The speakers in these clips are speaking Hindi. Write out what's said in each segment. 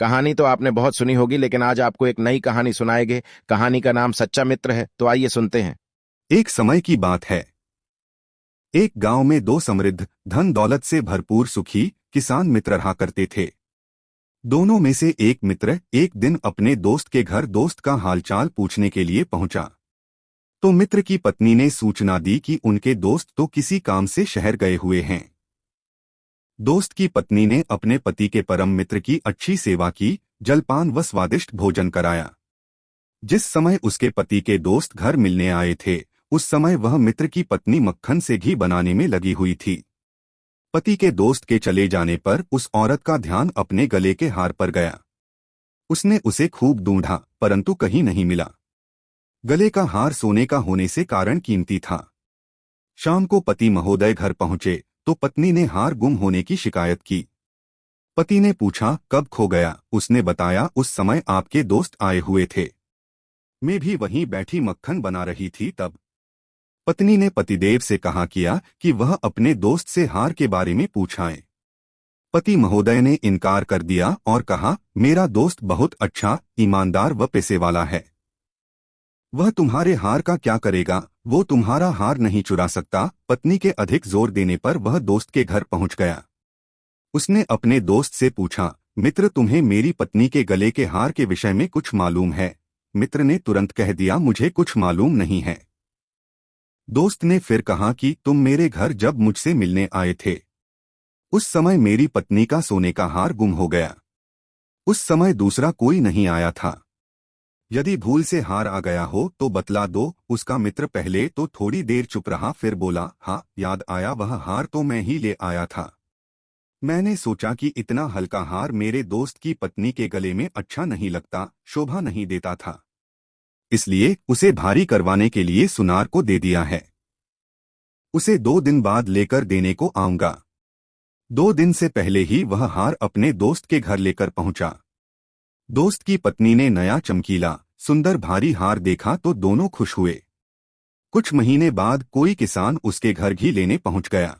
कहानी तो आपने बहुत सुनी होगी, लेकिन आज आपको एक नई कहानी सुनाएंगे। कहानी का नाम सच्चा मित्र है। तो आइए सुनते हैं। एक समय की बात है। एक गांव में दो समृद्ध, धन दौलत से भरपूर सुखी किसान मित्र रहा करते थे। दोनों में से एक मित्र एक दिन अपने दोस्त के घर दोस्त का हालचाल पूछने के लिए पहुंचा। तो मित्र की पत्नी ने सूचना दी कि उनके दोस्त तो किसी काम से शहर गए हुए हैं। दोस्त की पत्नी ने अपने पति के परम मित्र की अच्छी सेवा की, जलपान व स्वादिष्ट भोजन कराया। जिस समय उसके पति के दोस्त घर मिलने आए थे, उस समय वह मित्र की पत्नी मक्खन से घी बनाने में लगी हुई थी। पति के दोस्त के चले जाने पर उस औरत का ध्यान अपने गले के हार पर गया। उसने उसे खूब ढूंढा, परंतु कहीं नहीं मिला। गले का हार सोने का होने से कारण कीमती था। शाम को पति महोदय घर पहुंचे तो पत्नी ने हार गुम होने की शिकायत की। पति ने पूछा, कब खो गया? उसने बताया, उस समय आपके दोस्त आए हुए थे, मैं भी वहीं बैठी मक्खन बना रही थी तब। पत्नी ने पतिदेव से कहा किया कि वह अपने दोस्त से हार के बारे में पूछाएं। पति महोदय ने इनकार कर दिया और कहा, मेरा दोस्त बहुत अच्छा, ईमानदार व पैसे वाला है। वह तुम्हारे हार का क्या करेगा? वो तुम्हारा हार नहीं चुरा सकता। पत्नी के अधिक जोर देने पर वह दोस्त के घर पहुंच गया। उसने अपने दोस्त से पूछा, मित्र, तुम्हें मेरी पत्नी के गले के हार के विषय में कुछ मालूम है? मित्र ने तुरंत कह दिया, मुझे कुछ मालूम नहीं है। दोस्त ने फिर कहा कि तुम मेरे घर जब मुझसे मिलने आए थे, उस समय मेरी पत्नी का सोने का हार गुम हो गया। उस समय दूसरा कोई नहीं आया था। यदि भूल से हार आ गया हो तो बतला दो। उसका मित्र पहले तो थोड़ी देर चुप रहा, फिर बोला, हाँ, याद आया, वह हार तो मैं ही ले आया था। मैंने सोचा कि इतना हल्का हार मेरे दोस्त की पत्नी के गले में अच्छा नहीं लगता, शोभा नहीं देता था, इसलिए उसे भारी करवाने के लिए सुनार को दे दिया है। उसे 2 दिन बाद लेकर देने को आऊंगा। 2 दिन से पहले ही वह हार अपने दोस्त के घर लेकर पहुंचा। दोस्त की पत्नी ने नया चमकीला सुंदर भारी हार देखा तो दोनों खुश हुए। कुछ महीने बाद कोई किसान उसके घर घी लेने पहुंच गया।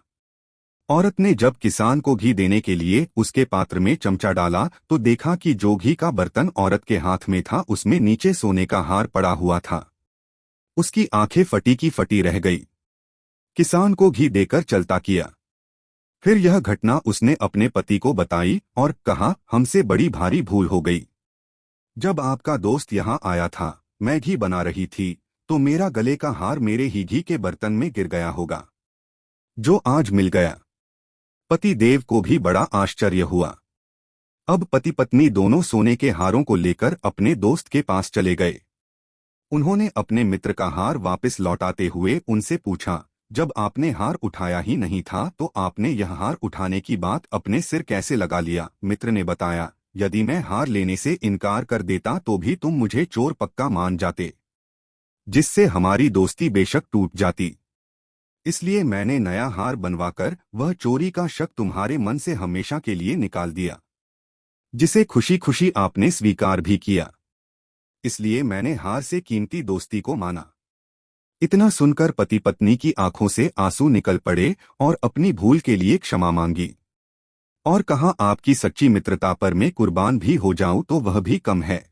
औरत ने जब किसान को घी देने के लिए उसके पात्र में चमचा डाला तो देखा कि जो घी का बर्तन औरत के हाथ में था, उसमें नीचे सोने का हार पड़ा हुआ था। उसकी आंखें फटी की फटी रह गई। किसान को घी देकर चलता किया। फिर यह घटना उसने अपने पति को बताई और कहा, हमसे बड़ी भारी भूल हो गई। जब आपका दोस्त यहाँ आया था, मैं घी बना रही थी, तो मेरा गले का हार मेरे ही घी के बर्तन में गिर गया होगा, जो आज मिल गया। पति देव को भी बड़ा आश्चर्य हुआ। अब पति पत्नी दोनों सोने के हारों को लेकर अपने दोस्त के पास चले गए। उन्होंने अपने मित्र का हार वापस लौटाते हुए उनसे पूछा, जब आपने हार उठाया ही नहीं था तो आपने यह हार उठाने की बात अपने सिर कैसे लगा लिया? मित्र ने बताया, यदि मैं हार लेने से इनकार कर देता तो भी तुम मुझे चोर पक्का मान जाते, जिससे हमारी दोस्ती बेशक टूट जाती। इसलिए मैंने नया हार बनवाकर वह चोरी का शक तुम्हारे मन से हमेशा के लिए निकाल दिया, जिसे खुशी खुशी आपने स्वीकार भी किया। इसलिए मैंने हार से कीमती दोस्ती को माना। इतना सुनकर पति पत्नी की आंखों से आंसू निकल पड़े और अपनी भूल के लिए क्षमा मांगी और कहा, आपकी सच्ची मित्रता पर मैं कुर्बान भी हो जाऊं तो वह भी कम है।